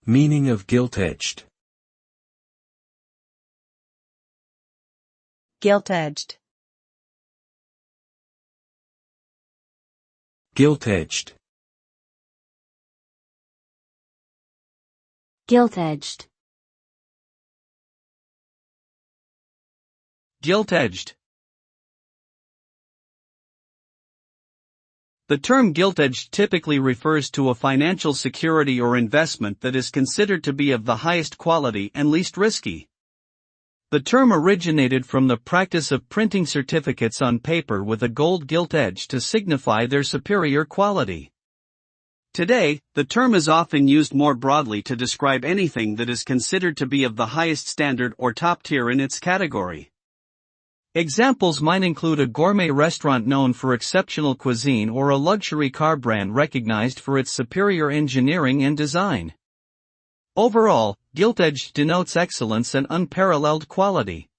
Meaning of gilt-edged. Gilt-edged. Gilt-edged. Gilt-edged. Gilt-edged. The term gilt-edged typically refers to a financial security or investment that is considered to be of the highest quality and least risky. The term originated from the practice of printing certificates on paper with a gold gilt edge to signify their superior quality. Today, the term is often used more broadly to describe anything that is considered to be of the highest standard or top tier in its category. Examples might include a gourmet restaurant known for exceptional cuisine or a luxury car brand recognized for its superior engineering and design. Overall, gilt-edged denotes excellence and unparalleled quality.